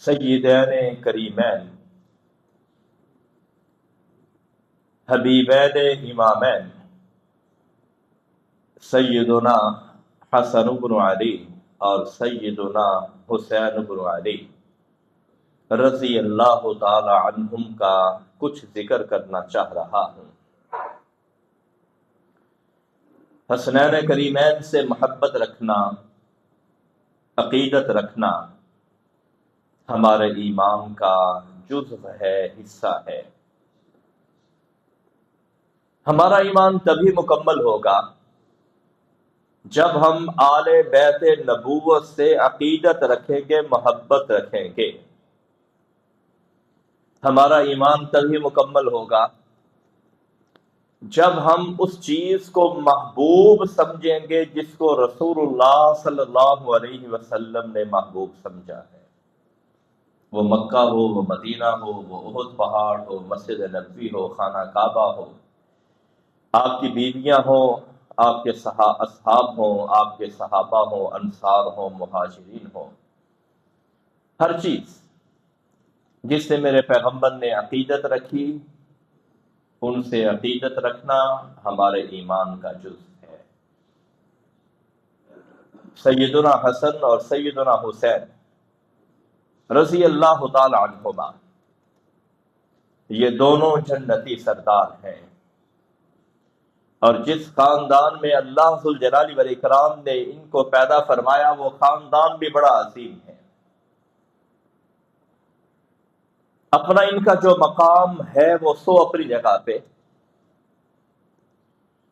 سیدین کریمین حبیبین امامین سیدنا حسن بن علی اور سیدنا حسین بن علی رضی اللہ تعالی عنہم کا کچھ ذکر کرنا چاہ رہا ہوں۔ حسنین کریمین سے محبت رکھنا، عقیدت رکھنا ہمارے ایمان کا جزو ہے، حصہ ہے۔ ہمارا ایمان تبھی مکمل ہوگا جب ہم آل بیت نبوت سے عقیدت رکھیں گے، محبت رکھیں گے۔ ہمارا ایمان تبھی مکمل ہوگا جب ہم اس چیز کو محبوب سمجھیں گے جس کو رسول اللہ صلی اللہ علیہ وسلم نے محبوب سمجھا ہے۔ وہ مکہ ہو، وہ مدینہ ہو، وہ احد پہاڑ ہو، مسجد نبوی ہو، خانہ کعبہ ہو، آپ کی بیویاں ہوں، آپ کے اصحاب ہوں، آپ کے صحابہ ہوں، انصار ہوں، مہاجرین ہوں، ہر چیز جس سے میرے پیغمبر نے عقیدت رکھی، ان سے عقیدت رکھنا ہمارے ایمان کا جزو ہے۔ سیدنا حسن اور سیدنا حسین رضی اللہ تعالی عنہما یہ دونوں جنتی سردار ہیں، اور جس خاندان میں اللہ ذوالجلال والاکرام نے ان کو پیدا فرمایا وہ خاندان بھی بڑا عظیم ہے۔ اپنا ان کا جو مقام ہے وہ سو اپنی جگہ پہ،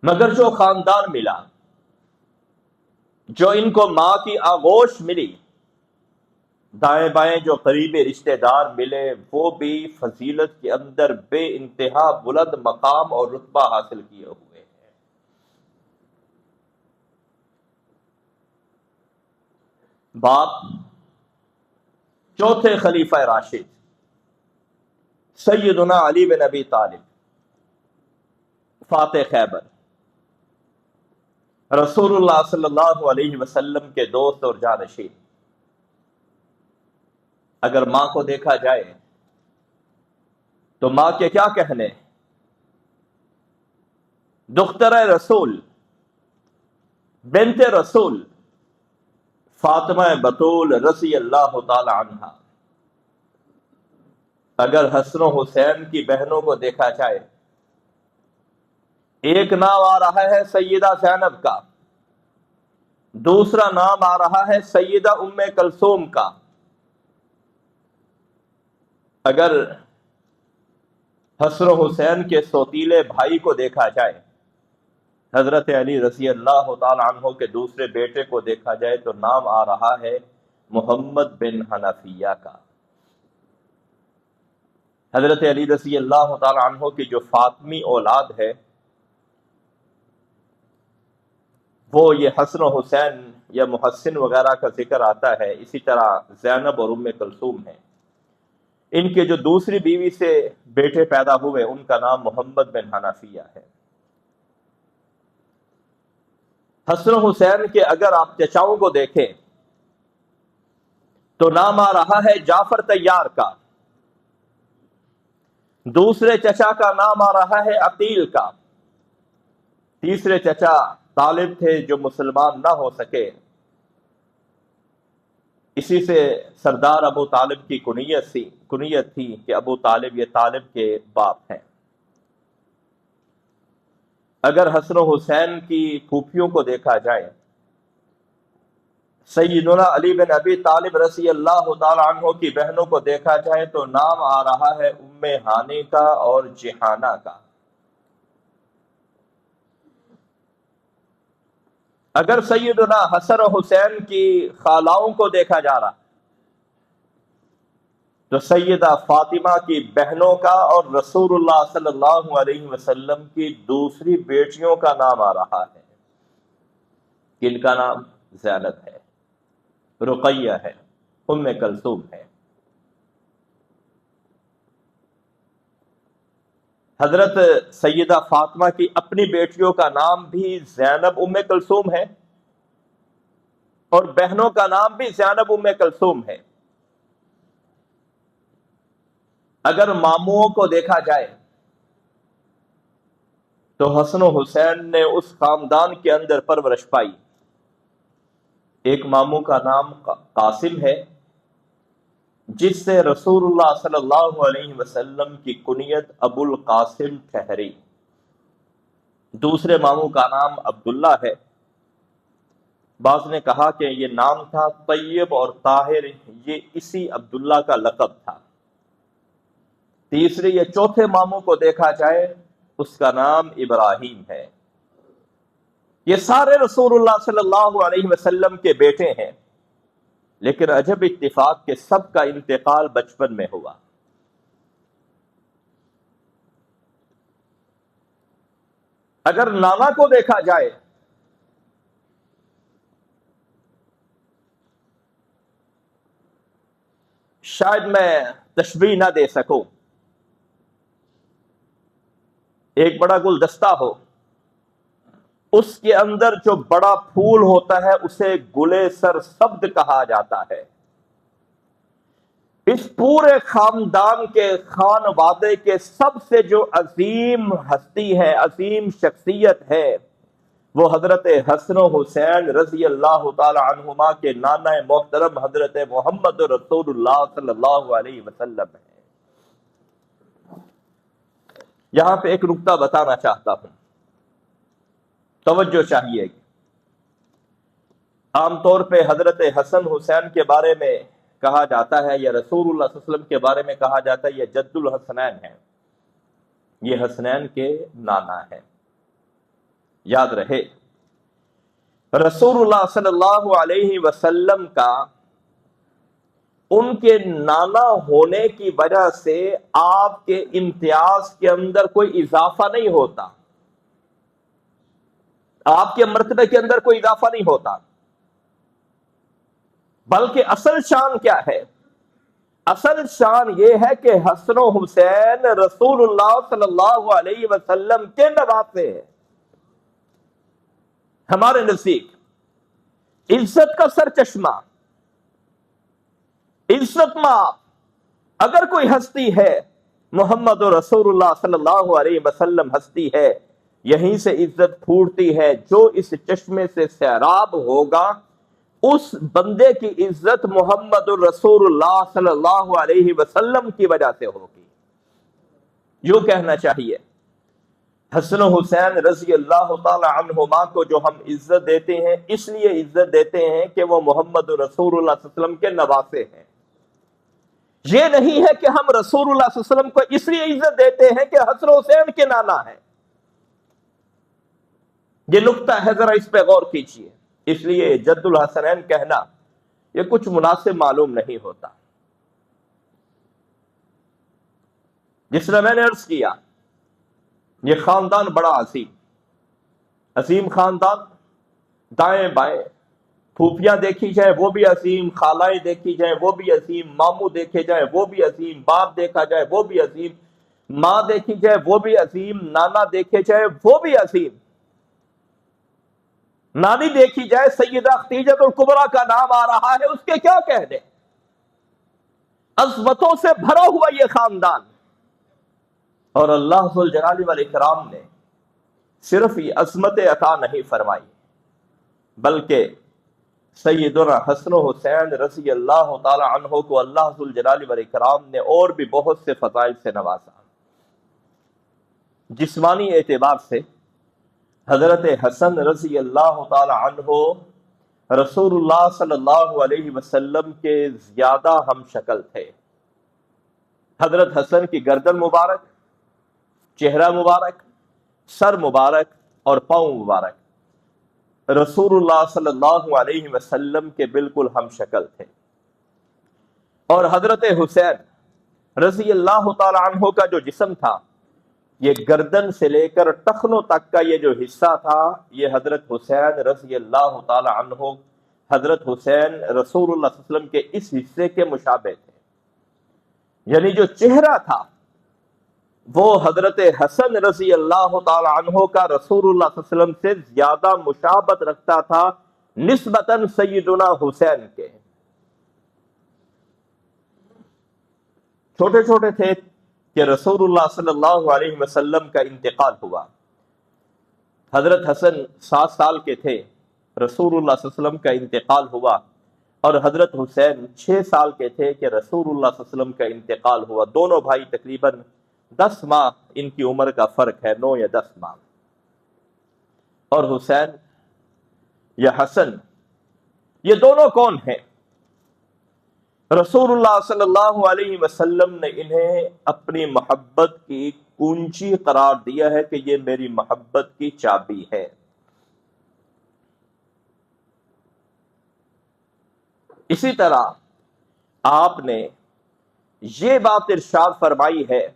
مگر جو خاندان ملا، جو ان کو ماں کی آغوش ملی، دائیں بائیں جو قریبی رشتہ دار ملے، وہ بھی فضیلت کے اندر بے انتہا بلند مقام اور رتبہ حاصل کیے ہوئے ہیں۔ باپ چوتھے خلیفہ راشد سیدنا علی بن ابی طالب، فاتح خیبر، رسول اللہ صلی اللہ علیہ وسلم کے دوست اور جانشین۔ اگر ماں کو دیکھا جائے تو ماں کے کیا کہنے، دختر رسول، بنت رسول فاطمہ بطول رضی اللہ تعالی عنہا۔ اگر حسن و حسین کی بہنوں کو دیکھا جائے، ایک نام آ رہا ہے سیدہ زینب کا، دوسرا نام آ رہا ہے سیدہ ام کلثوم کا۔ اگر حسن و حسین کے سوتیلے بھائی کو دیکھا جائے، حضرت علی رضی اللہ تعالی عنہ کے دوسرے بیٹے کو دیکھا جائے تو نام آ رہا ہے محمد بن حنفیہ کا۔ حضرت علی رضی اللہ تعالی عنہ کی جو فاطمی اولاد ہے وہ یہ حسن و حسین یا محسن وغیرہ کا ذکر آتا ہے، اسی طرح زینب اور ام کلثوم ہیں۔ ان کے جو دوسری بیوی سے بیٹے پیدا ہوئے ان کا نام محمد بن حنفیہ ہے۔ حسن و حسین کے اگر آپ چچاؤں کو دیکھیں تو نام آ رہا ہے جعفر طیار کا، دوسرے چچا کا نام آ رہا ہے عقیل کا، تیسرے چچا طالب تھے جو مسلمان نہ ہو سکے، اسی سے سردار ابو طالب کی کنیت تھی کہ ابو طالب یہ طالب کے باپ ہیں۔ اگر حسن و حسین کی پھوپھیوں کو دیکھا جائے، سیدنا علی بن ابی طالب رضی اللہ تعالی عنہ کی بہنوں کو دیکھا جائے تو نام آ رہا ہے ام ہانی کا اور جہانہ کا۔ اگر سیدنا حسن و حسین کی خالاؤں کو دیکھا جا رہا تو سیدہ فاطمہ کی بہنوں کا اور رسول اللہ صلی اللہ علیہ وسلم کی دوسری بیٹیوں کا نام آ رہا ہے۔ کن کا نام؟ زینب ہے، رقیہ ہے، ام کلثوم ہے۔ حضرت سیدہ فاطمہ کی اپنی بیٹیوں کا نام بھی زینب ام کلثوم ہے اور بہنوں کا نام بھی زینب ام کلثوم ہے۔ اگر ماموں کو دیکھا جائے تو حسن و حسین نے اس خاندان کے اندر پرورش پائی۔ ایک ماموں کا نام قاسم ہے، جس سے رسول اللہ صلی اللہ علیہ وسلم کی کنیت ابو القاسم ٹھہری۔ دوسرے ماموں کا نام عبداللہ ہے، بعض نے کہا کہ یہ نام تھا طیب اور طاہر، یہ اسی عبداللہ کا لقب تھا۔ تیسرے یا چوتھے ماموں کو دیکھا جائے اس کا نام ابراہیم ہے۔ یہ سارے رسول اللہ صلی اللہ علیہ وسلم کے بیٹے ہیں، لیکن عجب اتفاق کہ سب کا انتقال بچپن میں ہوا۔ اگر نانا کو دیکھا جائے شاید میں تشبیہ نہ دے سکوں، ایک بڑا گلدستہ ہو، اس کے اندر جو بڑا پھول ہوتا ہے اسے گلے سر سبز کہا جاتا ہے۔ اس پورے خاندان کے خانوادے کے سب سے جو عظیم ہستی ہے، عظیم شخصیت ہے، وہ حضرت حسن و حسین رضی اللہ تعالی عنہما کے نانا محترم حضرت محمد رسول اللہ صلی اللہ علیہ وسلم ہے۔ یہاں پہ ایک نکتہ بتانا چاہتا ہوں، توجہ چاہیے۔ عام طور پہ حضرت حسن حسین کے بارے میں کہا جاتا ہے، یا رسول اللہ صلی اللہ علیہ وسلم کے بارے میں کہا جاتا ہے یہ جد الحسنین ہے، یہ حسنین کے نانا ہے۔ یاد رہے، رسول اللہ صلی اللہ علیہ وسلم کا ان کے نانا ہونے کی وجہ سے آپ کے امتیاز کے اندر کوئی اضافہ نہیں ہوتا، آپ کے مرتبے کے اندر کوئی اضافہ نہیں ہوتا، بلکہ اصل شان کیا ہے؟ اصل شان یہ ہے کہ حسن و حسین رسول اللہ صلی اللہ علیہ وسلم کے نواسے ہیں۔ ہمارے نزدیک عزت کا سر چشمہ، عزت مآب اگر کوئی ہستی ہے، محمد رسول اللہ صلی اللہ علیہ وسلم ہستی ہے، یہیں سے عزت پھوٹتی ہے۔ جو اس چشمے سے سیراب ہوگا اس بندے کی عزت محمد رسول اللہ صلی اللہ علیہ وسلم کی وجہ سے ہوگی۔ یوں کہنا چاہیے، حسن و حسین رضی اللہ تعالی عنہما کو جو ہم عزت دیتے ہیں اس لیے عزت دیتے ہیں کہ وہ محمد رسول اللہ صلی اللہ علیہ وسلم کے نواسے ہیں۔ یہ نہیں ہے کہ ہم رسول اللہ صلی اللہ علیہ وسلم کو اس لیے عزت دیتے ہیں کہ حسن و حسین کے نانا ہے۔ یہ نکتہ ہے، ذرا اس پہ غور کیجیے۔ اس لیے جد الحسنین کہنا یہ کچھ مناسب معلوم نہیں ہوتا۔ جس طرح میں نے عرض کیا، یہ خاندان بڑا عظیم خاندان، دائیں بائیں پھوپھیاں دیکھی جائیں وہ بھی عظیم، خالائیں دیکھی جائیں وہ بھی عظیم، ماموں دیکھے جائیں وہ بھی عظیم، باپ دیکھا جائے وہ بھی عظیم، ماں دیکھی جائے وہ بھی عظیم، نانا دیکھے جائے وہ بھی عظیم، نانی دیکھی جائے سیدہ خدیجہ الکبریٰ کا نام آ رہا ہے، اس کے کیا کہنے، عظمتوں سے بھرا ہوا یہ خاندان۔ اور اللہ ذو الجلال والاکرام نے صرف یہ عظمت عطا نہیں فرمائی، بلکہ سیدنا حسن و حسین رضی اللہ تعالی عنہ کو اللہ ذو الجلال والاکرام نے اور بھی بہت سے فضائل سے نوازا۔ جسمانی اعتبار سے حضرت حسن رضی اللہ تعالی عنہ رسول اللہ صلی اللہ علیہ وسلم کے زیادہ ہم شکل تھے۔ حضرت حسن کی گردن مبارک، چہرہ مبارک، سر مبارک اور پاؤں مبارک رسول اللہ صلی اللہ علیہ وسلم کے بالکل ہم شکل تھے۔ اور حضرت حسین رضی اللہ تعالی عنہ کا جو جسم تھا، یہ گردن سے لے کر ٹخنوں تک کا یہ جو حصہ تھا، یہ حضرت حسین رضی اللہ تعالی عنہ، حضرت حسین رسول اللہ صلی اللہ علیہ وسلم کے اس حصے کے مشابہ تھے۔ یعنی جو چہرہ تھا وہ حضرت حسن رضی اللہ تعالی عنہ کا رسول اللہ صلی اللہ علیہ وسلم سے زیادہ مشابہت رکھتا تھا نسبتاً سیدنا حسین کے۔ چھوٹے چھوٹے تھے، کہ رسول اللہ صلی اللہ علیہ وسلم کا انتقال ہوا. حضرت حسن 7 سال کے تھے، رسول اللہ صلی اللہ علیہ وسلم کا انتقال ہوا، اور حضرت حسین 6 سال کے تھے کہ رسول اللہ صلی اللہ علیہ وسلم کا انتقال ہوا. دونوں بھائی تقریباً 10 ماہ ان کی عمر کا فرق ہے، 9 یا 10 ماہ. اور حسین یا حسن یہ دونوں کون ہیں؟ رسول اللہ صلی اللہ علیہ وسلم نے انہیں اپنی محبت کی کنجی قرار دیا ہے کہ یہ میری محبت کی چابی ہے. اسی طرح آپ نے یہ بات ارشاد فرمائی ہے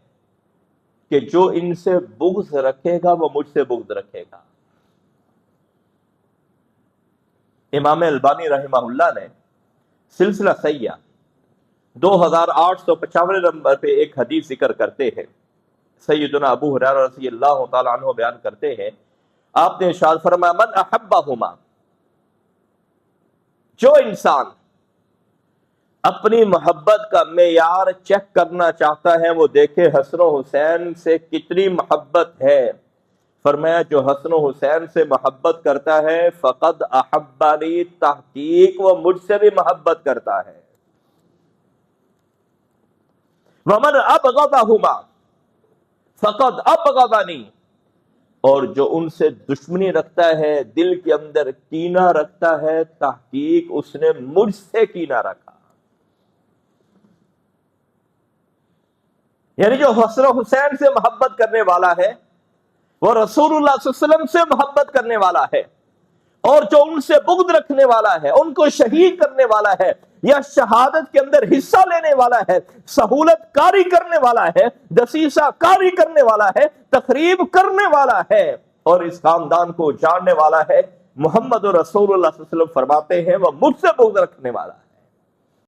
کہ جو ان سے بغض رکھے گا وہ مجھ سے بغض رکھے گا. امام البانی رحمہ اللہ نے سلسلہ صحیحہ 2895 نمبر پہ ایک حدیث ذکر کرتے ہیں. سیدنا ابو ہریرہ رضی اللہ تعالی عنہ بیان کرتے ہیں، آپ نے ارشاد فرمایا من احبہما، جو انسان اپنی محبت کا معیار چیک کرنا چاہتا ہے وہ دیکھے حسن و حسین سے کتنی محبت ہے. فرمایا جو حسن و حسین سے محبت کرتا ہے فقد احبانی، تحقیق وہ مجھ سے بھی محبت کرتا ہے. ومن ابغضہما فقد ابغضنی، اور جو ان سے دشمنی رکھتا ہے، دل کے اندر کینہ رکھتا ہے، تحقیق اس نے مجھ سے کینہ رکھا. یعنی جو حسن و حسین سے محبت کرنے والا ہے وہ رسول اللہ صلی اللہ علیہ وسلم سے محبت کرنے والا ہے، اور جو ان سے بغض رکھنے والا ہے، ان کو شہید کرنے والا ہے یا شہادت کے اندر حصہ لینے والا ہے، سہولت کاری کرنے والا ہے، دسیسہ کاری کرنے والا ہے، تخریب کرنے والا ہے، اور اس خاندان کو جاننے والا ہے، محمد رسول اللہ صلی اللہ علیہ وسلم فرماتے ہیں وہ مجھ سے بغض رکھنے والا ہے.